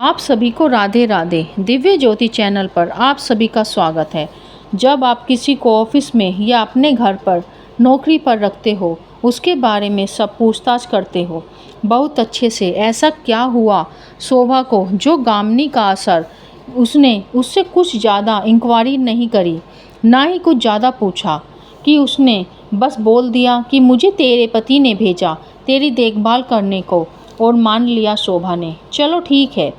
आप सभी को राधे राधे। दिव्य ज्योति चैनल पर आप सभी का स्वागत है। जब आप किसी को ऑफिस में या अपने घर पर नौकरी पर रखते हो, उसके बारे में सब पूछताछ करते हो बहुत अच्छे से। ऐसा क्या हुआ शोभा को जो गामिनी का असर, उसने उससे कुछ ज़्यादा इंक्वायरी नहीं करी, ना ही कुछ ज़्यादा पूछा कि उसने बस बोल दिया कि मुझे तेरे पति ने भेजा तेरी देखभाल करने को। और मान लिया शोभा ने, चलो ठीक है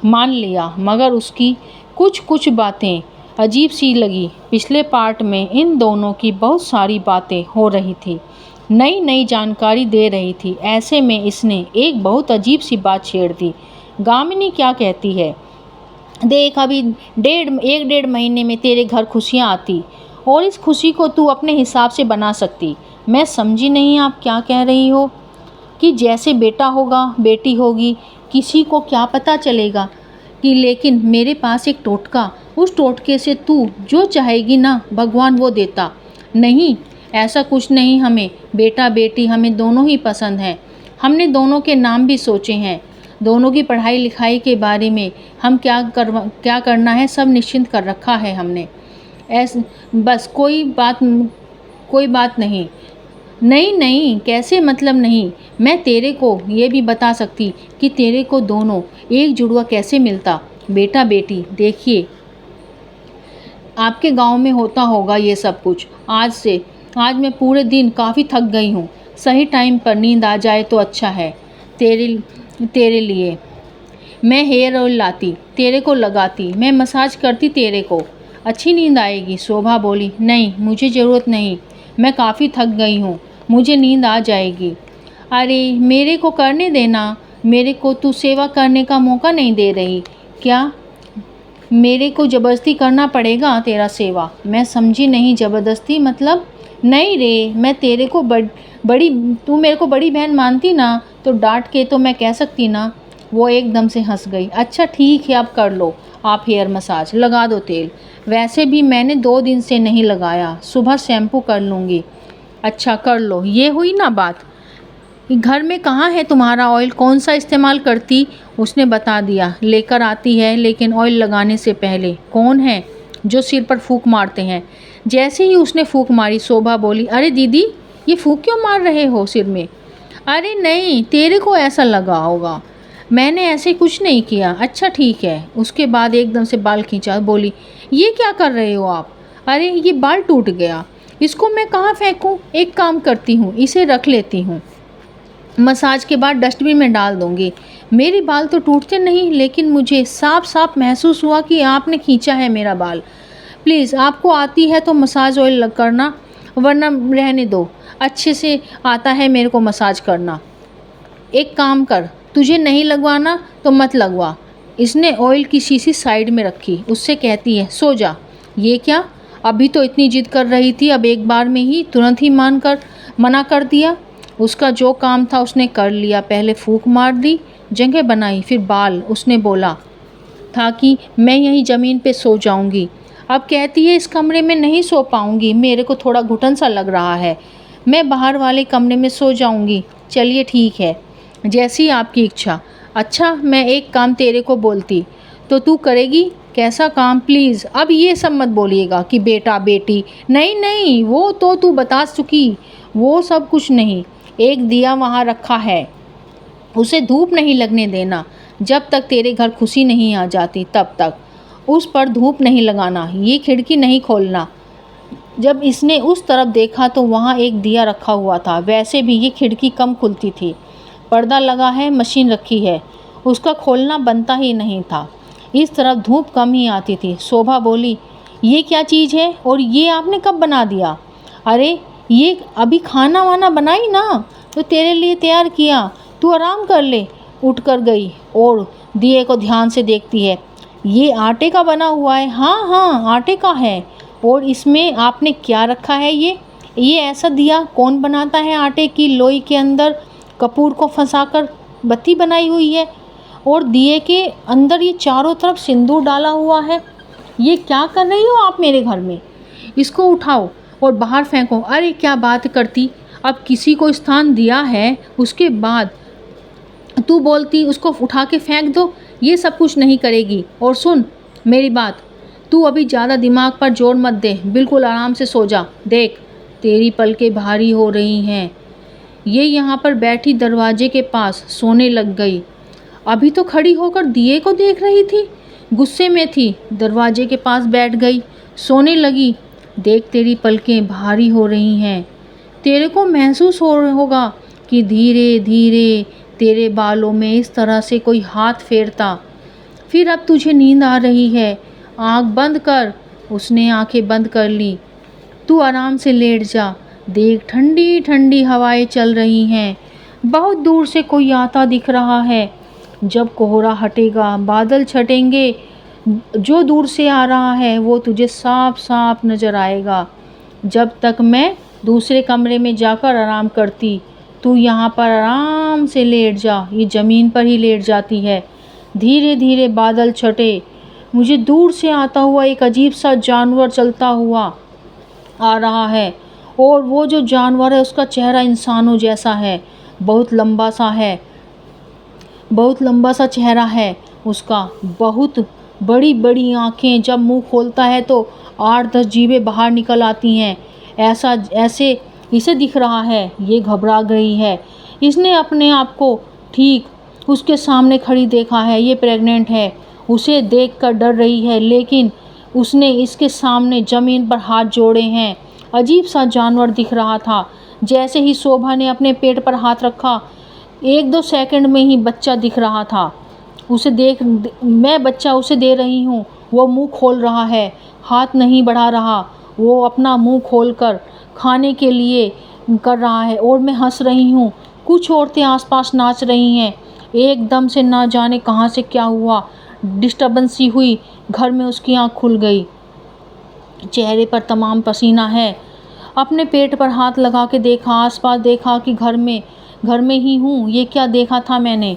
मान लिया, मगर उसकी कुछ कुछ बातें अजीब सी लगी। पिछले पार्ट में इन दोनों की बहुत सारी बातें हो रही थी, नई नई जानकारी दे रही थी। ऐसे में इसने एक बहुत अजीब सी बात छेड़ दी। गामिनी क्या कहती है, देख अभी एक डेढ़ महीने में तेरे घर खुशियाँ आती और इस खुशी को तू अपने हिसाब से बना सकती। मैं समझी नहीं आप क्या कह रही हो कि जैसे बेटा होगा बेटी होगी किसी को क्या पता चलेगा कि, लेकिन मेरे पास एक टोटका, उस टोटके से तू जो चाहेगी ना भगवान वो देता। नहीं ऐसा कुछ नहीं, हमें बेटा बेटी हमें दोनों ही पसंद हैं। हमने दोनों के नाम भी सोचे हैं, दोनों की पढ़ाई लिखाई के बारे में हम क्या करना है सब निश्चिंत कर रखा है हमने। बस कोई बात नहीं। नहीं नहीं कैसे मतलब नहीं, मैं तेरे को ये भी बता सकती कि तेरे को दोनों एक जुड़वा कैसे मिलता। बेटा बेटी देखिए, आपके गांव में होता होगा ये सब कुछ। आज मैं पूरे दिन काफ़ी थक गई हूँ। सही टाइम पर नींद आ जाए तो अच्छा है। तेरे लिए मैं हेयर ऑयल लाती, तेरे को लगाती, मैं मसाज करती तेरे को, अच्छी नींद आएगी। शोभा बोली, नहीं मुझे ज़रूरत नहीं, मैं काफ़ी थक गई हूँ, मुझे नींद आ जाएगी। अरे मेरे को करने देना, मेरे को तू सेवा करने का मौका नहीं दे रही क्या? मेरे को ज़बरदस्ती करना पड़ेगा तेरा सेवा? मैं समझी नहीं, ज़बरदस्ती मतलब? नहीं रे, मैं तेरे को तू मेरे को बड़ी बहन मानती ना तो डांट के तो मैं कह सकती ना। वो एकदम से हंस गई। अच्छा ठीक है अब कर लो आप हेयर मसाज, लगा दो तेल। वैसे भी मैंने 2 दिन से नहीं लगाया, सुबह शैम्पू कर लूँगी। अच्छा कर लो, ये हुई ना बात। घर में कहाँ है तुम्हारा ऑयल, कौन सा इस्तेमाल करती? उसने बता दिया, लेकर आती है लेकिन ऑयल लगाने से पहले। कौन है जो सिर पर फूंक मारते हैं? जैसे ही उसने फूंक मारी शोभा बोली, अरे दीदी ये फूंक क्यों मार रहे हो सिर में? अरे नहीं तेरे को ऐसा लगा होगा, मैंने ऐसे कुछ नहीं किया। अच्छा ठीक है। उसके बाद एकदम से बाल खींचा, बोली ये क्या कर रहे हो आप? अरे ये बाल टूट गया, इसको मैं कहाँ फेंकूँ? एक काम करती हूँ इसे रख लेती हूँ, मसाज के बाद डस्टबिन में डाल दूँगी। मेरे बाल तो टूटते नहीं, लेकिन मुझे साफ साफ महसूस हुआ कि आपने खींचा है मेरा बाल। प्लीज़ आपको आती है तो मसाज ऑयल करना, वरना रहने दो, अच्छे से आता है मेरे को मसाज करना। एक काम कर, तुझे नहीं लगवाना तो मत लगवा। इसने ऑयल की शीशी साइड में रखी, उससे कहती है सो जा। ये क्या, अभी तो इतनी जिद कर रही थी, अब एक बार में ही तुरंत ही मना कर दिया। उसका जो काम था उसने कर लिया, पहले फूंक मार दी, जगह बनाई, फिर बाल। उसने बोला था कि मैं यहीं ज़मीन पे सो जाऊंगी, अब कहती है इस कमरे में नहीं सो पाऊंगी, मेरे को थोड़ा घुटन सा लग रहा है, मैं बाहर वाले कमरे में सो जाऊंगी। चलिए ठीक है, जैसी आपकी इच्छा। अच्छा मैं एक काम तेरे को बोलती तो तू करेगी? कैसा काम? प्लीज़ अब ये सब मत बोलिएगा कि बेटा बेटी, नहीं नहीं वो तो तू बता चुकी, वो सब कुछ नहीं। एक दिया वहाँ रखा है, उसे धूप नहीं लगने देना, जब तक तेरे घर खुशी नहीं आ जाती तब तक उस पर धूप नहीं लगाना, ये खिड़की नहीं खोलना। जब इसने उस तरफ देखा तो वहाँ एक दिया रखा हुआ था, वैसे भी ये खिड़की कम खुलती थी, पर्दा लगा है, मशीन रखी है, उसका खोलना बनता ही नहीं था, इस तरफ धूप कम ही आती थी। शोभा बोली, ये क्या चीज़ है और ये आपने कब बना दिया? अरे ये अभी खाना वाना बनाई ना तो तेरे लिए तैयार किया, तू आराम कर ले। उठ कर गई और दिए को ध्यान से देखती है, ये आटे का बना हुआ है। हाँ हाँ आटे का है। और इसमें आपने क्या रखा है? ये ऐसा दिया कौन बनाता है? आटे की लोई के अंदर कपूर को फंसाकर बत्ती बनाई हुई है और दिए के अंदर ये चारों तरफ सिंदूर डाला हुआ है। ये क्या कर रही हो आप मेरे घर में? इसको उठाओ और बाहर फेंको। अरे क्या बात करती, अब किसी को स्थान दिया है उसके बाद तू बोलती उसको उठा के फेंक दो। ये सब कुछ नहीं करेगी। और सुन मेरी बात, तू अभी ज़्यादा दिमाग पर जोर मत दे, बिल्कुल आराम से सो जा। देख तेरी पलकें भारी हो रही हैं। ये यहाँ पर बैठी दरवाजे के पास सोने लग गई। अभी तो खड़ी होकर दिए को देख रही थी, गुस्से में थी, दरवाजे के पास बैठ गई, सोने लगी। देख तेरी पलकें भारी हो रही हैं। तेरे को महसूस होगा कि धीरे धीरे तेरे बालों में इस तरह से कोई हाथ फेरता। फिर अब तुझे नींद आ रही है, आँख बंद कर। उसने आंखें बंद कर ली। तू आराम से लेट जा। देख ठंडी ठंडी हवाएं चल रही हैं। बहुत दूर से कोई आता दिख रहा है। जब कोहरा हटेगा, बादल छटेंगे, जो दूर से आ रहा है वो तुझे साफ साफ नज़र आएगा। जब तक मैं दूसरे कमरे में जाकर आराम करती, तू यहाँ पर आराम से लेट जा। ये ज़मीन पर ही लेट जाती है। धीरे धीरे बादल छटे। मुझे दूर से आता हुआ एक अजीब सा जानवर चलता हुआ आ रहा है, और वो जो जानवर है उसका चेहरा इंसानों जैसा है। बहुत लंबा सा है, बहुत लंबा सा चेहरा है उसका, बहुत बड़ी बड़ी आँखें। जब मुंह खोलता है तो 8-10 जीभें बाहर निकल आती हैं। ऐसे इसे दिख रहा है। ये घबरा गई है। इसने अपने आप को ठीक उसके सामने खड़ी देखा है। ये प्रेग्नेंट है। उसे देखकर डर रही है, लेकिन उसने इसके सामने ज़मीन पर हाथ जोड़े हैं। अजीब सा जानवर दिख रहा था। जैसे ही शोभा ने अपने पेट पर हाथ रखा, 1-2 सेकंड में ही बच्चा दिख रहा था। उसे देख मैं बच्चा उसे दे रही हूँ। वो मुंह खोल रहा है, हाथ नहीं बढ़ा रहा। वो अपना मुंह खोलकर खाने के लिए कर रहा है, और मैं हंस रही हूँ। कुछ औरतें आसपास नाच रही हैं। एकदम से ना जाने कहाँ से क्या हुआ, डिस्टर्बेंस सी हुई। घर में उसकी आँख खुल गई। चेहरे पर तमाम पसीना है। अपने पेट पर हाथ लगा के देखा, आसपास देखा कि घर में ही हूँ। ये क्या देखा था मैंने?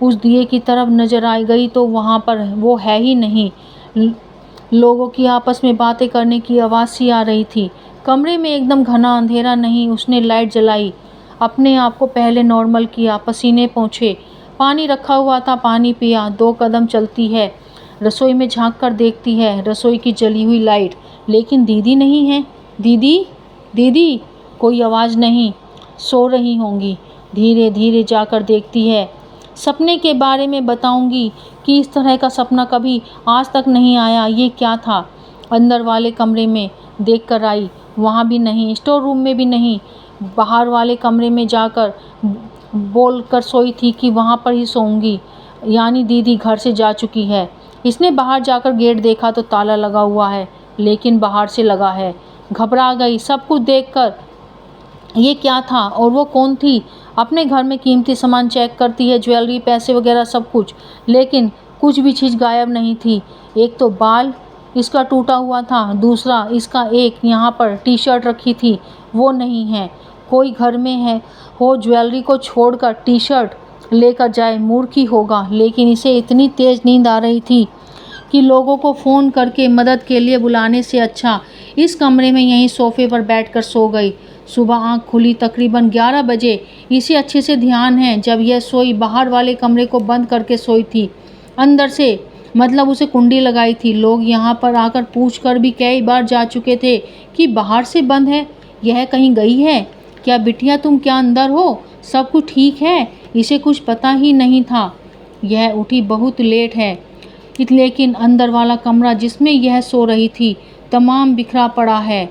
उस दिए की तरफ नज़र आ गई तो वहाँ पर वो है ही नहीं। लोगों की आपस में बातें करने की आवाज़ सी आ रही थी। कमरे में एकदम घना अंधेरा नहीं। उसने लाइट जलाई, अपने आप को पहले नॉर्मल किया, पसीने पोंछे। पानी रखा हुआ था, पानी पिया। 2 कदम चलती है, रसोई में झांक कर देखती है। रसोई की जली हुई लाइट, लेकिन दीदी नहीं है। दीदी दीदी कोई आवाज़ नहीं। सो रही होंगी। धीरे धीरे जाकर देखती है। सपने के बारे में बताऊंगी कि इस तरह का सपना कभी आज तक नहीं आया। ये क्या था? अंदर वाले कमरे में देख कर आई, वहाँ भी नहीं। स्टोर रूम में भी नहीं। बाहर वाले कमरे में जाकर बोल कर सोई थी कि वहाँ पर ही सोऊंगी, यानी दीदी घर से जा चुकी है। इसने बाहर जाकर गेट देखा तो ताला लगा हुआ है, लेकिन बाहर से लगा है। घबरा गई सब कुछ देखकर। ये क्या था और वो कौन थी? अपने घर में कीमती सामान चेक करती है, ज्वेलरी, पैसे वगैरह सब कुछ, लेकिन कुछ भी चीज़ गायब नहीं थी। एक तो बाल इसका टूटा हुआ था, दूसरा इसका एक यहाँ पर टी शर्ट रखी थी, वो नहीं है। कोई घर में है वो ज्वेलरी को छोड़कर टी शर्ट लेकर जाए, मूर्ख ही होगा। लेकिन इसे इतनी तेज़ नींद आ रही थी कि लोगों को फ़ोन करके मदद के लिए बुलाने से अच्छा इस कमरे में यहीं सोफ़े पर बैठकर सो गई। सुबह आँख खुली तकरीबन 11 बजे। इसे अच्छे से ध्यान है जब यह सोई बाहर वाले कमरे को बंद करके सोई थी। अंदर से मतलब उसे कुंडी लगाई थी। लोग यहाँ पर आकर पूछकर भी कई बार जा चुके थे कि बाहर से बंद है, यह कहीं गई है क्या? बिटिया तुम क्या अंदर हो? सब कुछ ठीक है? इसे कुछ पता ही नहीं था। यह उठी बहुत लेट है, लेकिन अंदर वाला कमरा जिसमें यह सो रही थी तमाम बिखरा पड़ा है।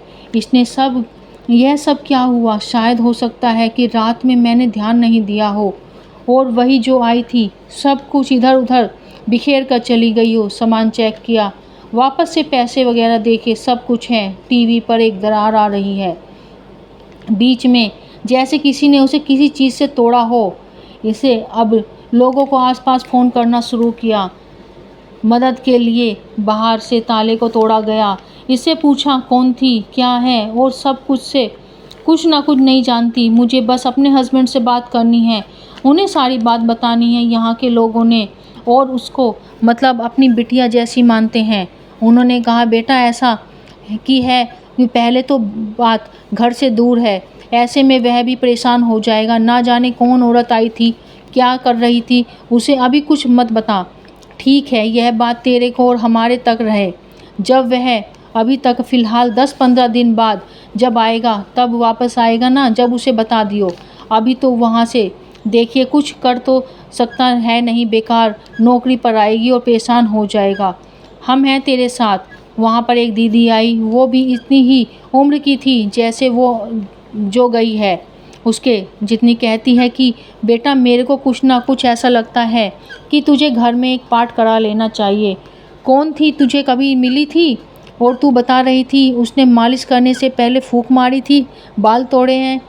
यह सब क्या हुआ? शायद हो सकता है कि रात में मैंने ध्यान नहीं दिया हो और वही जो आई थी सब कुछ इधर उधर बिखेर कर चली गई हो। सामान चेक किया, वापस से पैसे वगैरह देखे, सब कुछ है। टीवी पर एक दरार आ रही है बीच में, जैसे किसी ने उसे किसी चीज़ से तोड़ा हो। इसे अब लोगों को आसपास फ़ोन करना शुरू किया मदद के लिए। बाहर से ताले को तोड़ा गया। इससे पूछा कौन थी, क्या है, और सब कुछ से कुछ ना कुछ नहीं जानती। मुझे बस अपने हस्बैंड से बात करनी है, उन्हें सारी बात बतानी है। यहाँ के लोगों ने और उसको मतलब अपनी बिटिया जैसी मानते हैं। उन्होंने कहा बेटा ऐसा कि है कि पहले तो बात घर से दूर है, ऐसे में वह भी परेशान हो जाएगा। ना जाने कौन औरत आई थी, क्या कर रही थी, उसे अभी कुछ मत बता। ठीक है, यह बात तेरे को और हमारे तक रहे। जब वह अभी तक फ़िलहाल 10-15 दिन बाद जब आएगा तब वापस आएगा ना, जब उसे बता दियो। अभी तो वहाँ से देखिए कुछ कर तो सकता है नहीं, बेकार नौकरी पर आएगी और परेशान हो जाएगा। हम हैं तेरे साथ। वहाँ पर एक दीदी आई, वो भी इतनी ही उम्र की थी जैसे वो जो गई है उसके जितनी। कहती है कि बेटा मेरे को कुछ ना कुछ ऐसा लगता है कि तुझे घर में एक पार्ट करा लेना चाहिए। कौन थी, तुझे कभी मिली थी? और तू बता रही थी उसने मालिश करने से पहले फूंक मारी थी, बाल तोड़े हैं,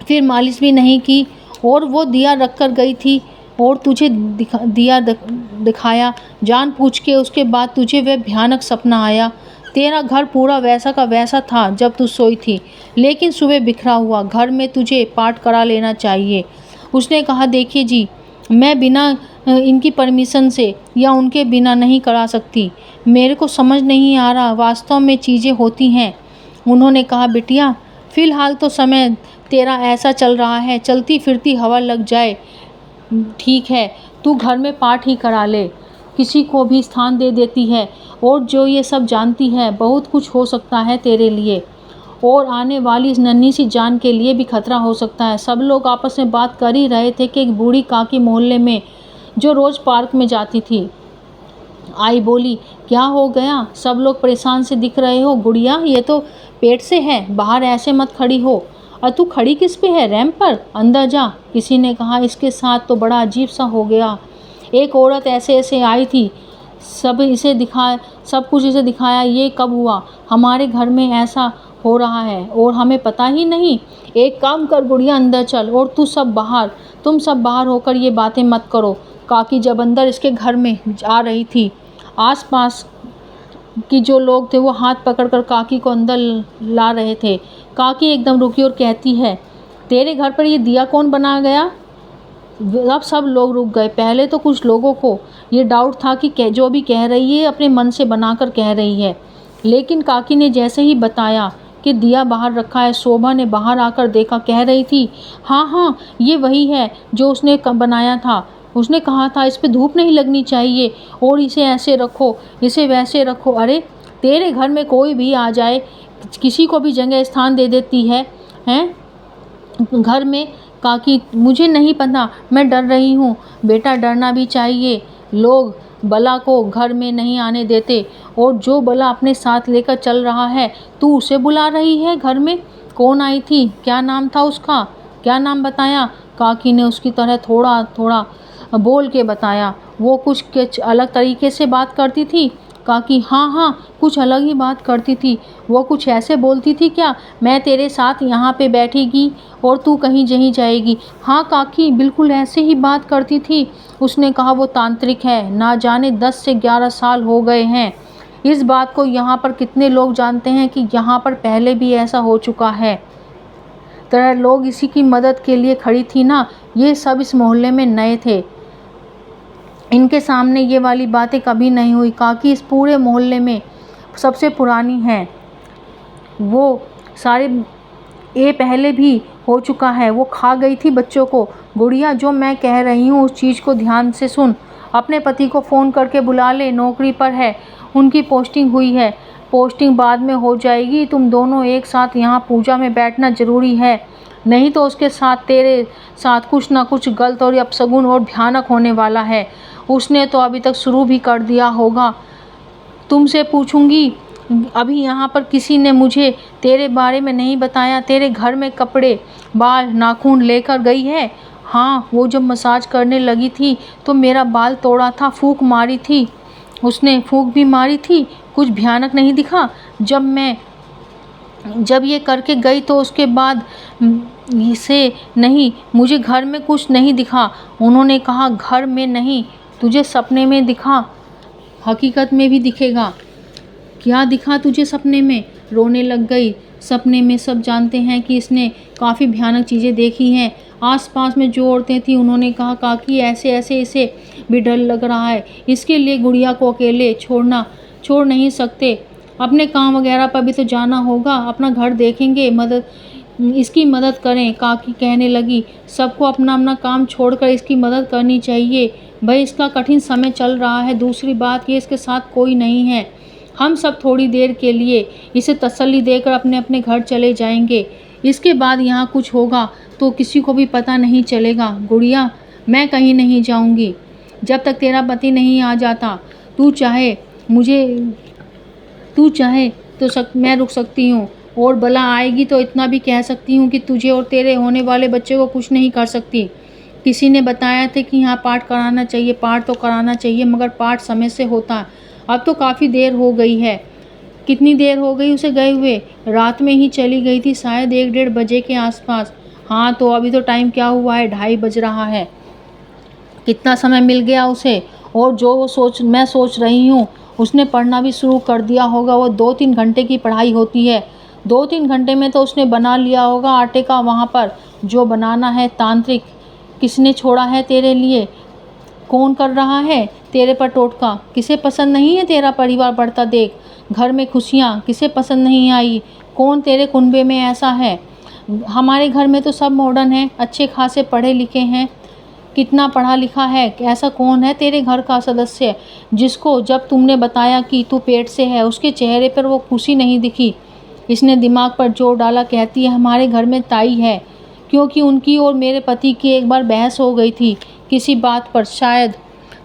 फिर मालिश भी नहीं की और वो दिया रख कर गई थी और तुझे दिया दिखाया जानबूझ के। उसके बाद तुझे वह भयानक सपना आया। तेरा घर पूरा वैसा का वैसा था जब तू सोई थी, लेकिन सुबह बिखरा हुआ। घर में तुझे पार्ट करा लेना चाहिए। उसने कहा देखिए जी, मैं बिना इनकी परमिशन से या उनके बिना नहीं करा सकती। मेरे को समझ नहीं आ रहा वास्तव में चीज़ें होती हैं। उन्होंने कहा बिटिया फ़िलहाल तो समय तेरा ऐसा चल रहा है, चलती फिरती हवा लग जाए। ठीक है, तू घर में पाठ ही करा ले, किसी को भी स्थान दे देती है और जो ये सब जानती है बहुत कुछ हो सकता है तेरे लिए और आने वाली इस नन्ही सी जान के लिए भी खतरा हो सकता है। सब लोग आपस में बात कर ही रहे थे कि एक बूढ़ी काकी मोहल्ले में जो रोज़ पार्क में जाती थी आई। बोली क्या हो गया, सब लोग परेशान से दिख रहे हो? गुड़िया ये तो पेट से है, बाहर ऐसे मत खड़ी हो। और तू खड़ी किस पे है? रैंप पर, अंदर जा। किसी ने कहा इसके साथ तो बड़ा अजीब सा हो गया। एक औरत ऐसे ऐसे आई थी, सब कुछ इसे दिखाया। ये कब हुआ? हमारे घर में ऐसा हो रहा है और हमें पता ही नहीं। एक काम कर गुड़िया, अंदर चल और तुम सब बाहर होकर ये बातें मत करो। काकी जब अंदर इसके घर में आ रही थी, आसपास कि जो लोग थे वो हाथ पकड़कर काकी को अंदर ला रहे थे। काकी एकदम रुकी और कहती है तेरे घर पर ये दिया कौन बना गया? अब सब लोग रुक गए। पहले तो कुछ लोगों को ये डाउट था कि जो भी कह रही है अपने मन से बनाकर कह रही है, लेकिन काकी ने जैसे ही बताया कि दिया बाहर रखा है, शोभा ने बाहर आकर देखा। कह रही थी हाँ ये वही है जो उसने बनाया था। उसने कहा था इस पे धूप नहीं लगनी चाहिए और इसे ऐसे रखो, इसे वैसे रखो। अरे तेरे घर में कोई भी आ जाए, किसी को भी जगह स्थान दे देती है घर में। काकी मुझे नहीं पता, मैं डर रही हूँ। बेटा डरना भी चाहिए, लोग बला को घर में नहीं आने देते और जो बला अपने साथ लेकर चल रहा है तू उसे बुला रही है घर में। कौन आई थी, क्या नाम था उसका, क्या नाम बताया? काकी ने उसकी तरह थोड़ा थोड़ा बोल के बताया। वो कुछ अलग तरीके से बात करती थी। काकी हाँ कुछ अलग ही बात करती थी। वो कुछ ऐसे बोलती थी क्या, मैं तेरे साथ यहाँ पे बैठेगी और तू कहीं जहीं जाएगी? हाँ काकी बिल्कुल ऐसे ही बात करती थी। उसने कहा वो तांत्रिक है, ना जाने 10 से 11 साल हो गए हैं। इस बात को यहाँ पर कितने लोग जानते हैं कि यहाँ पर पहले भी ऐसा हो चुका है। तरह लोग इसी की मदद के लिए खड़ी थी ना। ये सब इस मोहल्ले में नए थे, इनके सामने ये वाली बातें कभी नहीं हुई। काकी इस पूरे मोहल्ले में सबसे पुरानी हैं। वो सारे ये पहले भी हो चुका है। वो खा गई थी बच्चों को। गुड़िया जो मैं कह रही हूँ उस चीज़ को ध्यान से सुन। अपने पति को फ़ोन करके बुला ले, नौकरी पर है, उनकी पोस्टिंग हुई है। पोस्टिंग बाद में हो जाएगी। तुम दोनों एक साथ यहाँ पूजा में बैठना ज़रूरी है, नहीं तो उसके साथ तेरे साथ कुछ ना कुछ गलत और अपशगुन और भयानक होने वाला है। उसने तो अभी तक शुरू भी कर दिया होगा। तुमसे पूछूंगी, अभी यहाँ पर किसी ने मुझे तेरे बारे में नहीं बताया। तेरे घर में कपड़े, बाल, नाखून लेकर गई है। हाँ वो जब मसाज करने लगी थी तो मेरा बाल तोड़ा था, फूंक मारी थी उसने, फूंक भी मारी थी। कुछ भयानक नहीं दिखा जब ये करके गई तो उसके बाद इसे नहीं, मुझे घर में कुछ नहीं दिखा। उन्होंने कहा घर में नहीं, तुझे सपने में दिखा, हकीकत में भी दिखेगा। क्या दिखा तुझे सपने में? रोने लग गई। सपने में सब जानते हैं कि इसने काफ़ी भयानक चीज़ें देखी हैं। आसपास में जो औरतें थीं उन्होंने कहा काकी ऐसे ऐसे इसे भी डर लग रहा है, इसके लिए गुड़िया को अकेले छोड़ नहीं सकते। अपने काम वगैरह पर भी तो जाना होगा, अपना घर देखेंगे, मदद इसकी मदद करें। काकी कहने लगी, सबको अपना अपना काम छोड़कर इसकी मदद करनी चाहिए। भाई इसका कठिन समय चल रहा है, दूसरी बात ये इसके साथ कोई नहीं है। हम सब थोड़ी देर के लिए इसे तसल्ली देकर अपने अपने घर चले जाएंगे। इसके बाद यहाँ कुछ होगा तो किसी को भी पता नहीं चलेगा। गुड़िया, मैं कहीं नहीं जाऊँगी जब तक तेरा पति नहीं आ जाता। तू चाहे तो मैं रुक सकती हूँ, और बला आएगी तो इतना भी कह सकती हूँ कि तुझे और तेरे होने वाले बच्चे को कुछ नहीं कर सकती। किसी ने बताया था कि यहाँ पाठ कराना चाहिए, पाठ तो कराना चाहिए, मगर पाठ समय से होता। अब तो काफ़ी देर हो गई है। कितनी देर हो गई उसे गए हुए? रात में ही चली गई थी, शायद 1-1:30 बजे के आसपास। हाँ, तो अभी तो टाइम क्या हुआ है, 2:30 बज रहा है। कितना समय मिल गया उसे। और जो मैं सोच रही हूँ, उसने पढ़ना भी शुरू कर दिया होगा। वो 2-3 घंटे की पढ़ाई होती है। 2-3 घंटे में तो उसने बना लिया होगा आटे का वहाँ पर जो बनाना है। तांत्रिक किसने छोड़ा है तेरे लिए? कौन कर रहा है तेरे पर टोटका? किसे पसंद नहीं है तेरा परिवार बढ़ता देख? घर में खुशियाँ किसे पसंद नहीं आई? कौन तेरे कुनबे में ऐसा है? हमारे घर में तो सब मॉडर्न हैं, अच्छे खासे पढ़े लिखे हैं। कितना पढ़ा लिखा है? ऐसा कौन है तेरे घर का सदस्य जिसको जब तुमने बताया कि तू पेट से है, उसके चेहरे पर वो खुशी नहीं दिखी? इसने दिमाग पर जोर डाला। कहती है, हमारे घर में ताई है, क्योंकि उनकी और मेरे पति की एक बार बहस हो गई थी किसी बात पर। शायद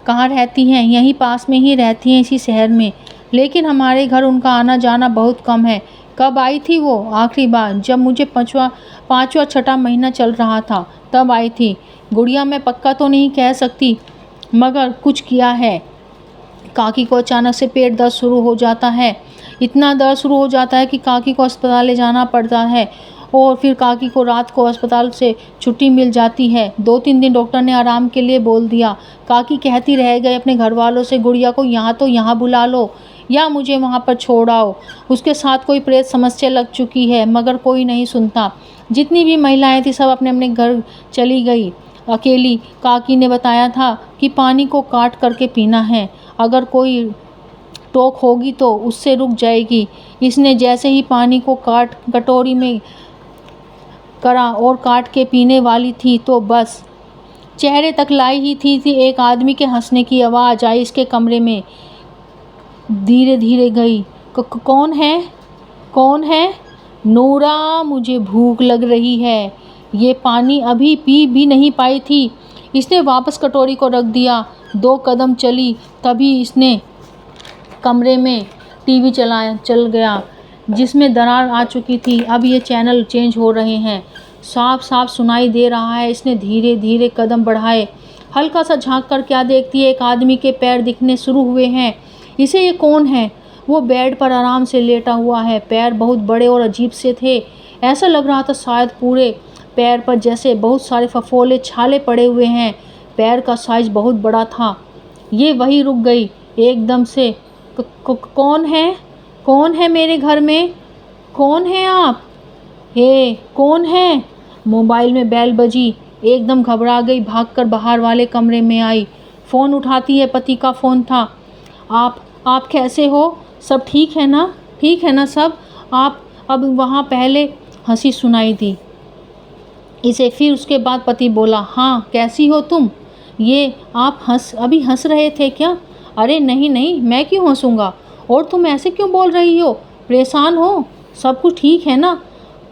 कहाँ रहती हैं? यहीं पास में ही रहती हैं, इसी शहर में। लेकिन हमारे घर उनका आना जाना बहुत कम है। कब आई थी वो आखिरी बार? जब मुझे पाँचवा छठा महीना चल रहा था तब आई थी। गुड़िया, मैं पक्का तो नहीं कह सकती, मगर कुछ किया है। काकी को अचानक से पेट दर्द शुरू हो जाता है। इतना दर्द शुरू हो जाता है कि काकी को अस्पताल ले जाना पड़ता है, और फिर काकी को रात को अस्पताल से छुट्टी मिल जाती है। 2-3 दिन डॉक्टर ने आराम के लिए बोल दिया। काकी कहती रह गई अपने घर वालों से, गुड़िया को यहाँ बुला लो या मुझे वहाँ पर छोड़ आओ। उसके साथ कोई प्रेत समस्या लग चुकी है, मगर कोई नहीं सुनता। जितनी भी महिलाएं थी सब अपने अपने घर चली गई अकेली। काकी ने बताया था कि पानी को काट करके पीना है, अगर कोई टोक होगी तो उससे रुक जाएगी। इसने जैसे ही पानी को कटोरी में करा और काट के पीने वाली थी तो बस चेहरे तक लाई ही थी एक आदमी के हंसने की आवाज़ आई इसके कमरे में। धीरे धीरे गई। कौन है? कौन है? नूरा, मुझे भूख लग रही है। ये पानी अभी पी भी नहीं पाई थी। इसने वापस कटोरी को रख दिया। 2 कदम चली, तभी इसने कमरे में टीवी चल गया, जिसमें दरार आ चुकी थी। अब ये चैनल चेंज हो रहे हैं, साफ साफ सुनाई दे रहा है। इसने धीरे धीरे कदम बढ़ाए। हल्का सा झांक कर क्या देखती है, एक आदमी के पैर दिखने शुरू हुए हैं इसे। ये कौन है? वो बेड पर आराम से लेटा हुआ है। पैर बहुत बड़े और अजीब से थे। ऐसा लग रहा था शायद पूरे पैर पर जैसे बहुत सारे फफोले छाले पड़े हुए हैं। पैर का साइज बहुत बड़ा था। ये वही रुक गई एकदम से। कौन है? कौन है मेरे घर में? कौन है आप? हे, कौन है? मोबाइल में बेल बजी। एकदम घबरा गई, भागकर बाहर वाले कमरे में आई। फ़ोन उठाती है, पति का फ़ोन था। आप कैसे हो? सब ठीक है ना? ठीक है ना सब? आप अब वहाँ पहले हंसी सुनाई दी इसे। फिर उसके बाद पति बोला, हाँ कैसी हो तुम? ये आप अभी हंस रहे थे क्या? अरे नहीं नहीं, मैं क्यों हंसूंगा? और तुम ऐसे क्यों बोल रही हो? परेशान हो? सब कुछ ठीक है ना?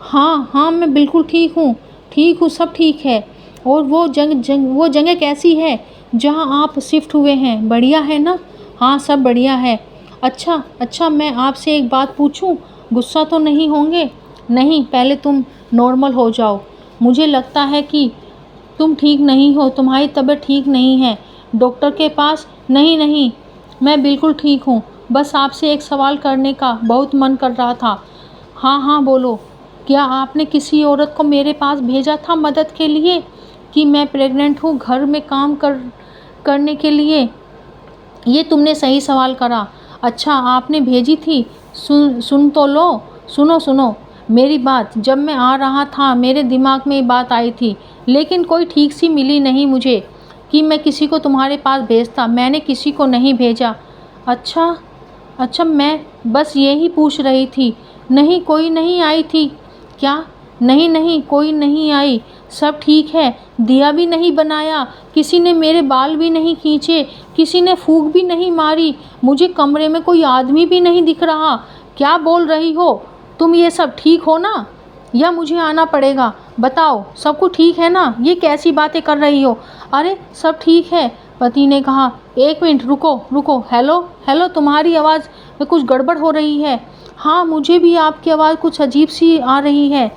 हाँ हाँ, मैं बिल्कुल ठीक हूँ, सब ठीक है। और वो जगह कैसी है जहाँ आप शिफ्ट हुए हैं? बढ़िया है ना? हाँ सब बढ़िया है। अच्छा, मैं आपसे एक बात पूछूं? गुस्सा तो नहीं होंगे? नहीं, पहले तुम नॉर्मल हो जाओ। मुझे लगता है कि तुम ठीक नहीं हो, तुम्हारी तबीयत ठीक नहीं है। डॉक्टर के पास? नहीं, मैं बिल्कुल ठीक हूँ। बस आपसे एक सवाल करने का बहुत मन कर रहा था। हाँ बोलो। क्या आपने किसी औरत को मेरे पास भेजा था मदद के लिए कि मैं प्रेग्नेंट हूँ, घर में काम करने के लिए? ये तुमने सही सवाल करा। अच्छा, आपने भेजी थी। सुन तो लो। सुनो मेरी बात। जब मैं आ रहा था मेरे दिमाग में ये बात आई थी, लेकिन कोई ठीक सी मिली नहीं मुझे कि मैं किसी को तुम्हारे पास भेजता। मैंने किसी को नहीं भेजा। अच्छा, मैं बस यही पूछ रही थी। नहीं, कोई नहीं आई थी क्या? नहीं नहीं, कोई नहीं आई, सब ठीक है। दिया भी नहीं बनाया, किसी ने मेरे बाल भी नहीं खींचे, किसी ने फूंक भी नहीं मारी, मुझे कमरे में कोई आदमी भी नहीं दिख रहा। क्या बोल रही हो तुम? ये सब ठीक हो ना, या मुझे आना पड़ेगा? बताओ, सब कुछ ठीक है ना? ये कैसी बातें कर रही हो? अरे सब ठीक है, पति ने कहा। एक मिनट रुको रुको, हेलो हेलो, तुम्हारी आवाज़ में कुछ गड़बड़ हो रही है। हाँ, मुझे भी आपकी आवाज़ कुछ अजीब सी आ रही है।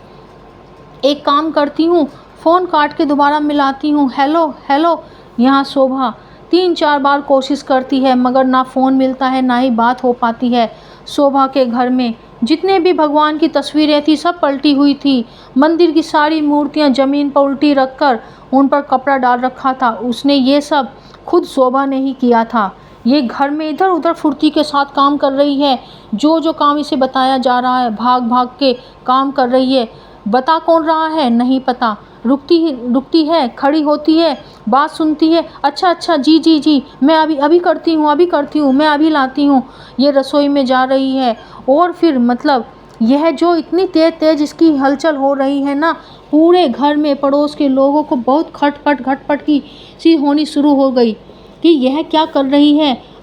एक काम करती हूँ, फ़ोन काट के दोबारा मिलाती हूँ। Hello hello. यहाँ शोभा 3-4 बार कोशिश करती है मगर ना फ़ोन मिलता है ना ही बात हो पाती है। शोभा के घर में जितने भी भगवान की तस्वीरें थी सब पलटी हुई थी। मंदिर की सारी मूर्तियाँ ज़मीन पर उल्टी रखकर उन पर कपड़ा डाल रखा था। उसने ये सब खुद शोभा ने ही किया था। ये घर में इधर उधर फुर्ती के साथ काम कर रही है। जो जो काम इसे बताया जा रहा है भाग भाग के काम कर रही है। बता कौन रहा है नहीं पता। रुकती है, खड़ी होती है, बात सुनती है। अच्छा अच्छा, जी जी जी, मैं अभी करती हूँ, मैं अभी लाती हूँ। ये रसोई में जा रही है और फिर मतलब यह जो इतनी तेज़ तेज़ इसकी हलचल हो रही है ना, पूरे घर में पड़ोस के लोगों को बहुत घटपट की सी होनी शुरू हो गई कि यह क्या कर रही है।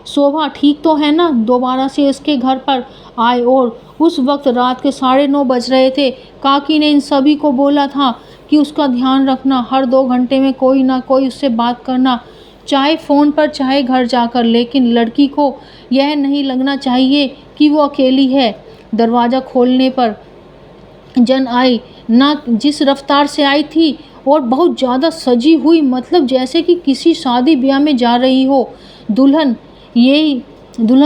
शोभा ठीक तो है ना? दोबारा से इसके घर पर आए और उस वक्त रात के 9:30 बज रहे थे। काकी ने इन सभी को बोला था कि उसका ध्यान रखना, हर 2 घंटे में कोई ना कोई उससे बात करना, चाहे फ़ोन पर चाहे घर जाकर, लेकिन लड़की को यह नहीं लगना चाहिए कि वो अकेली है। दरवाज़ा खोलने पर जन आई, ना जिस रफ्तार से आई थी और बहुत ज़्यादा सजी हुई, मतलब जैसे कि किसी शादी ब्याह में जा रही हो। दुल्हन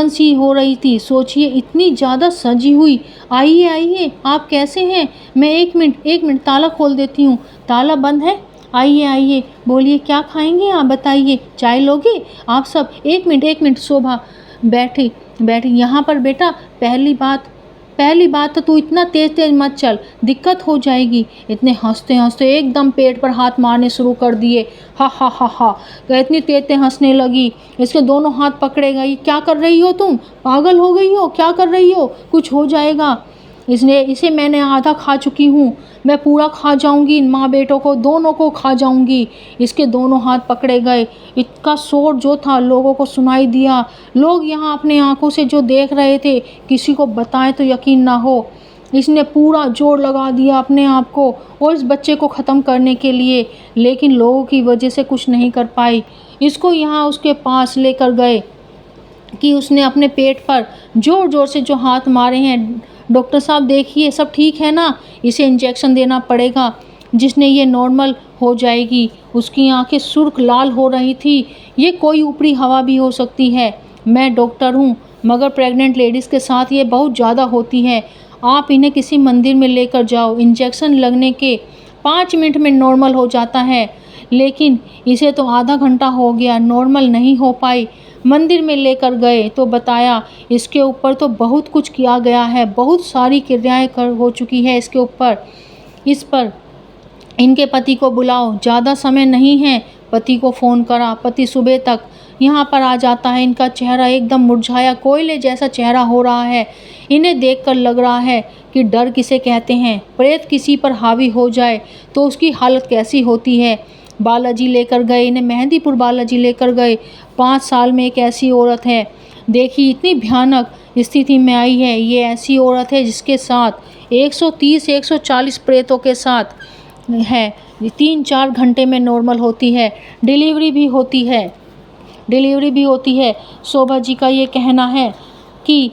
सी हो रही थी। सोचिए, इतनी ज़्यादा सजी हुई। आइए आइए, आप कैसे हैं? मैं एक मिनट ताला खोल देती हूँ। ताला बंद है? आइए आइए, बोलिए क्या खाएंगे आप, बताइए। चाय लोगे आप सब? एक मिनट। शोभा बैठी यहाँ पर बेटा। पहली बात तो तू इतना तेज मत चल, दिक्कत हो जाएगी। इतने हंसते एकदम पेट पर हाथ मारने शुरू कर दिए। हा हा हा हा, इतनी तेज हंसने लगी, इसके दोनों हाथ पकड़े गई। क्या कर रही हो तुम? पागल हो गई हो? क्या कर रही हो? कुछ हो जाएगा। इसे मैंने आधा खा चुकी हूँ, मैं पूरा खा जाऊंगी। इन माँ बेटों को दोनों को खा जाऊंगी। इसके दोनों हाथ पकड़े गए। इसका शोर जो था लोगों को सुनाई दिया। लोग यहाँ अपने आंखों से जो देख रहे थे, किसी को बताएं तो यकीन ना हो। इसने पूरा जोर लगा दिया अपने आप को और इस बच्चे को ख़त्म करने के लिए, लेकिन लोगों की वजह से कुछ नहीं कर पाई। इसको यहाँ उसके पास लेकर गए कि उसने अपने पेट पर ज़ोर ज़ोर से जो हाथ मारे हैं। डॉक्टर साहब देखिए, सब ठीक है ना? इसे इंजेक्शन देना पड़ेगा, जिसने ये नॉर्मल हो जाएगी। उसकी आंखें सुर्ख लाल हो रही थी। ये कोई ऊपरी हवा भी हो सकती है। मैं डॉक्टर हूँ, मगर प्रेग्नेंट लेडीज़ के साथ ये बहुत ज़्यादा होती है। आप इन्हें किसी मंदिर में लेकर जाओ। इंजेक्शन लगने के 5 मिनट में नॉर्मल हो जाता है, लेकिन इसे तो आधा घंटा हो गया, नॉर्मल नहीं हो पाई। मंदिर में लेकर गए तो बताया इसके ऊपर तो बहुत कुछ किया गया है, बहुत सारी क्रियाएं हो चुकी है इसके ऊपर। इस पर इनके पति को बुलाओ, ज़्यादा समय नहीं है। पति को फ़ोन करा। पति सुबह तक यहाँ पर आ जाता है। इनका चेहरा एकदम मुरझाया कोयले जैसा चेहरा हो रहा है। इन्हें देखकर लग रहा है कि डर किसे कहते हैं। प्रेत किसी पर हावी हो जाए तो उसकी हालत कैसी होती है। बालाजी लेकर गए, इन्हें मेहंदीपुर बालाजी लेकर गए। 5 साल में एक ऐसी औरत है, देखी इतनी भयानक स्थिति में आई है। ये ऐसी औरत है जिसके साथ 130-140 प्रेतों के साथ है। 3-4 घंटे में नॉर्मल होती है। डिलीवरी भी होती है। शोभा जी का ये कहना है कि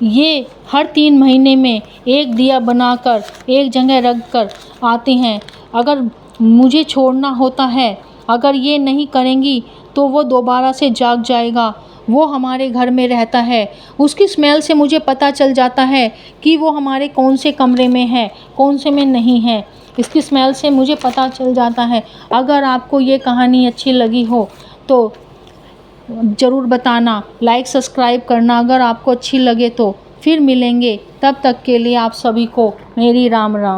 ये हर 3 महीने में एक दिया बनाकर एक जगह रख कर आते हैं। अगर मुझे छोड़ना होता है, अगर ये नहीं करेंगी तो वो दोबारा से जाग जाएगा। वो हमारे घर में रहता है। उसकी स्मेल से मुझे पता चल जाता है कि वो हमारे कौन से कमरे में है, कौन से में नहीं है। इसकी स्मेल से मुझे पता चल जाता है। अगर आपको ये कहानी अच्छी लगी हो तो ज़रूर बताना, लाइक सब्सक्राइब करना अगर आपको अच्छी लगे तो। फिर मिलेंगे, तब तक के लिए आप सभी को मेरी राम राम।